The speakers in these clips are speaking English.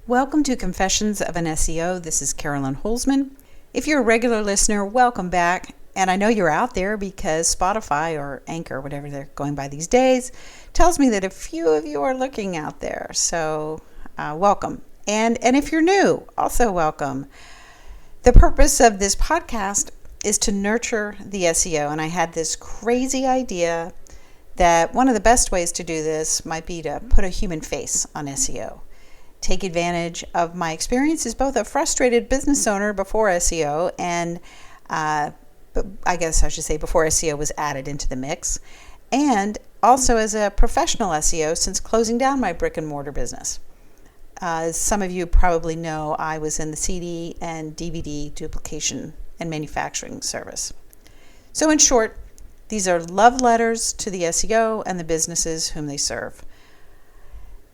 Welcome to Confessions of an SEO. This is Carolyn Holzman. If you're a regular listener, welcome back. And I know you're out there because Spotify or Anchor, whatever they're going by these days, tells me that a few of you are looking out there. So welcome. And if you're new, also welcome. The purpose of this podcast is to nurture the SEO. And I had this crazy idea that one of the best ways to do this might be to put a human face on SEO. Take advantage of my experience as both a frustrated business owner before SEO and I guess I should say before SEO was added into the mix, and also as a professional SEO since closing down my brick and mortar business. As some of you probably know, I was in the CD and DVD duplication and manufacturing service. So in short, these are love letters to the SEO and the businesses whom they serve.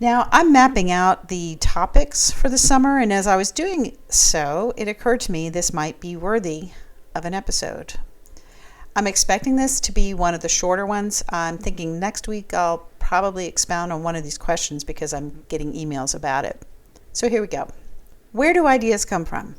Now, I'm mapping out the topics for the summer, and as I was doing so, it occurred to me this might be worthy of an episode. I'm expecting this to be one of the shorter ones. I'm thinking next week I'll probably expound on one of these questions because I'm getting emails about it. So here we go. Where do ideas come from?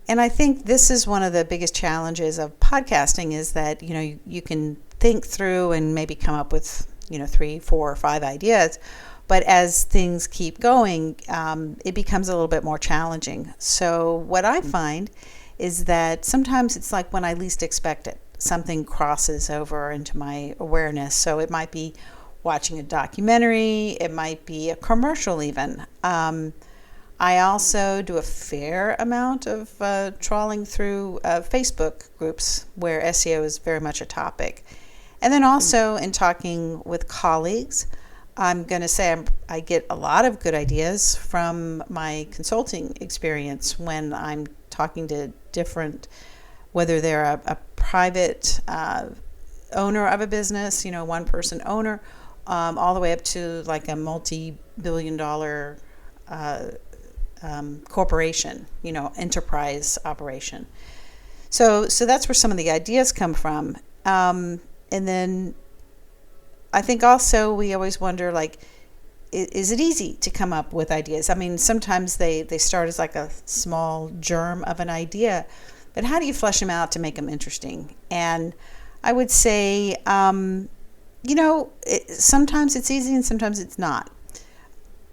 And I think this is one of the biggest challenges of podcasting is that, you can think through and maybe come up with, 3, 4, or 5 ideas. But as things keep going, it becomes a little bit more challenging. So what I find is that sometimes it's like when I least expect it, something crosses over into my awareness. So it might be watching a documentary, it might be a commercial even. I also do a fair amount of trawling through Facebook groups where SEO is very much a topic. And then also in talking with colleagues, I'm going to say I get a lot of good ideas from my consulting experience when I'm talking to different, whether they're a private owner of a business, one-person owner, all the way up to like a multi-billion-dollar corporation, enterprise operation. So that's where some of the ideas come from. And then I think also we always wonder, is it easy to come up with ideas? I mean, sometimes they start as like a small germ of an idea, but how do you flesh them out to make them interesting? And I would say, sometimes it's easy and sometimes it's not.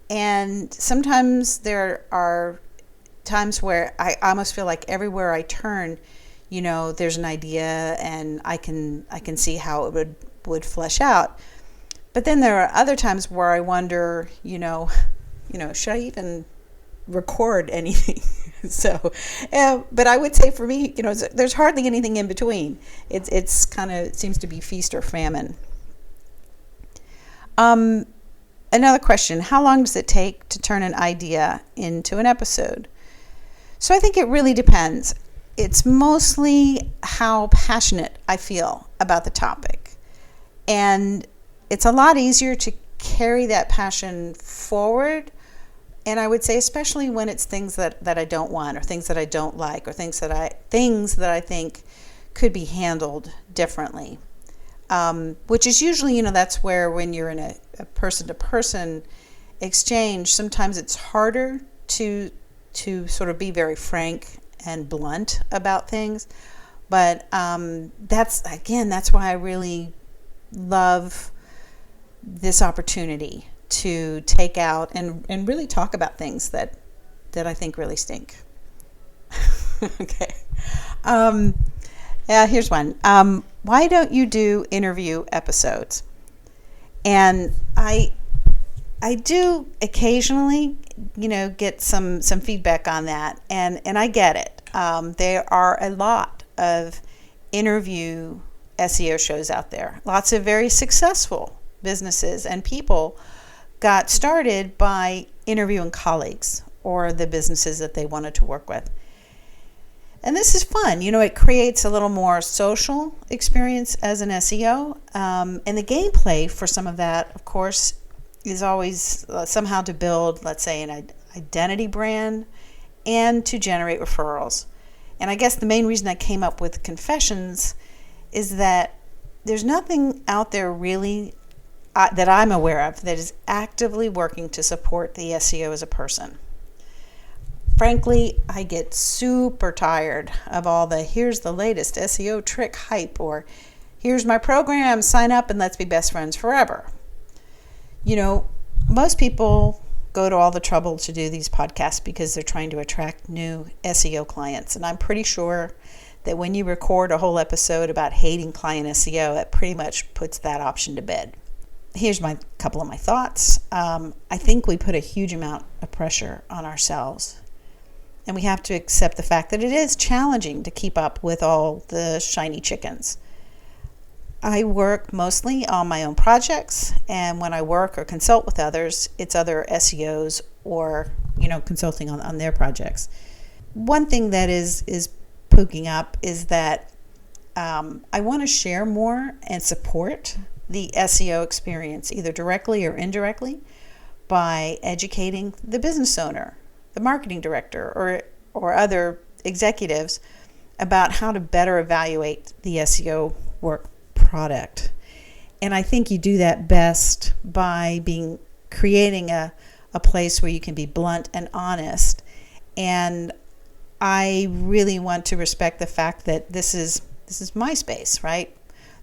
And sometimes there are times where I almost feel like everywhere I turn, there's an idea and I can see how it would flesh out. But then there are other times where I wonder, should I even record anything? But I would say for me, there's hardly anything in between. It's kind of, it seems to be feast or famine. Another question, how long does it take to turn an idea into an episode? So I think it really depends. It's mostly how passionate I feel about the topic. And it's a lot easier to carry that passion forward. And I would say, especially when it's things that I don't want, or things that I don't like, or things that I think could be handled differently. Which is usually, that's where when you're in a person-to-person exchange, sometimes it's harder to sort of be very frank and blunt about things. But that's why I really love this opportunity to take out and really talk about things that I think really stink. Okay. Here's one. Why don't you do interview episodes? And I do occasionally, get some feedback on that, and I get it. There are a lot of interview SEO shows out there. Lots of very successful businesses and people got started by interviewing colleagues or the businesses that they wanted to work with. And this is fun. It creates a little more social experience as an SEO. And the gameplay for some of that, of course, is always somehow to build, let's say, an identity brand and to generate referrals. And I guess the main reason I came up with Confessions is that there's nothing out there really that I'm aware of that is actively working to support the SEO as a person. Frankly, I get super tired of all the here's the latest SEO trick hype, or here's my program, sign up and let's be best friends forever. Most people go to all the trouble to do these podcasts because they're trying to attract new SEO clients. And I'm pretty sure that when you record a whole episode about hating client SEO, it pretty much puts that option to bed. Here's my couple of my thoughts. I think we put a huge amount of pressure on ourselves. And we have to accept the fact that it is challenging to keep up with all the shiny chickens. I work mostly on my own projects, and when I work or consult with others, it's other SEOs or, consulting on their projects. One thing that is poking up is that I want to share more and support the SEO experience, either directly or indirectly, by educating the business owner, the marketing director, or other executives about how to better evaluate the SEO work product. And I think you do that best by creating a place where you can be blunt and honest. And I really want to respect the fact that this is my space, right?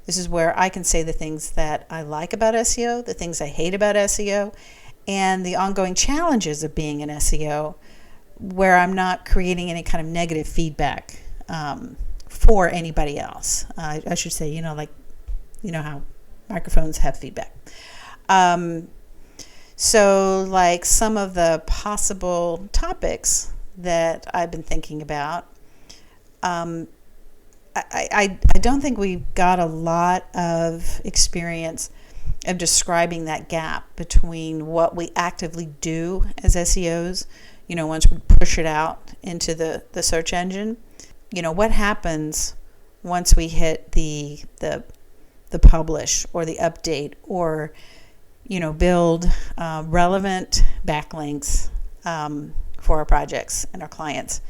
This is where I can say the things that I like about SEO, the things I hate about SEO, and the ongoing challenges of being an SEO, where I'm not creating any kind of negative feedback for anybody else. I should say, how microphones have feedback. So like some of the possible topics that I've been thinking about, I don't think we've got a lot of experience of describing that gap between what we actively do as SEOs, once we push it out into the search engine. What happens once we hit the publish or the update, or build relevant backlinks for our projects and our clients,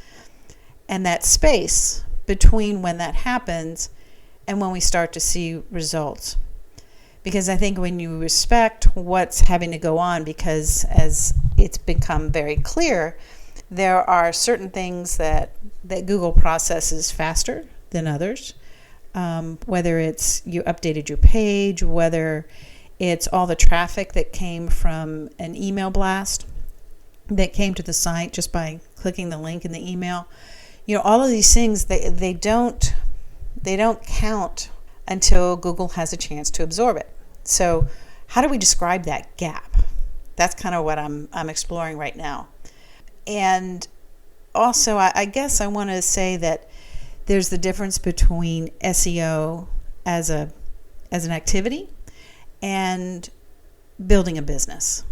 and that space between when that happens and when we start to see results. Because I think when you respect what's having to go on, because as it's become very clear, there are certain things that Google processes faster than others. Whether it's you updated your page, whether it's all the traffic that came from an email blast that came to the site just by clicking the link in the email. All of these things, they don't count until Google has a chance to absorb it. So how do we describe that gap? That's kind of what I'm exploring right now. And also, I guess I want to say that there's the difference between SEO as an activity and building a business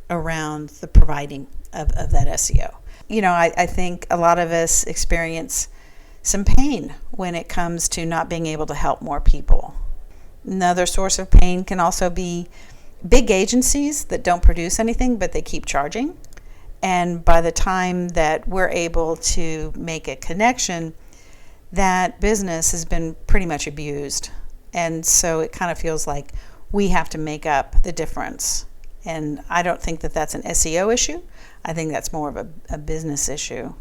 around the providing of that SEO. I think a lot of us experience some pain when it comes to not being able to help more people. Another source of pain can also be big agencies that don't produce anything, but they keep charging. And by the time that we're able to make a connection, that business has been pretty much abused. And so it kind of feels like we have to make up the difference. And I don't think that that's an SEO issue. I think that's more of a business issue.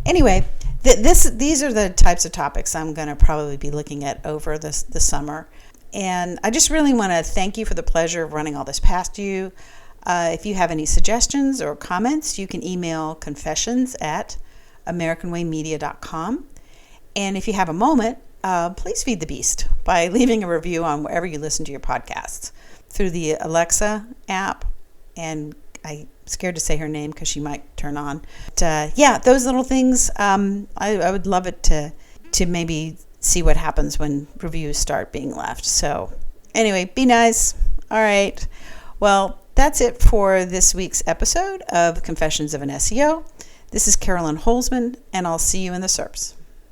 Anyway, these are the types of topics I'm going to probably be looking at over the summer. And I just really want to thank you for the pleasure of running all this past you. If you have any suggestions or comments, you can email confessions@americanwaymedia.com. And if you have a moment, please feed the beast by leaving a review on wherever you listen to your podcasts, through the Alexa app. And I'm scared to say her name because she might turn on. But, those little things, I would love it to maybe see what happens when reviews start being left. So anyway, be nice. All right. Well, that's it for this week's episode of Confessions of an SEO. This is Carolyn Holzman, and I'll see you in the SERPs.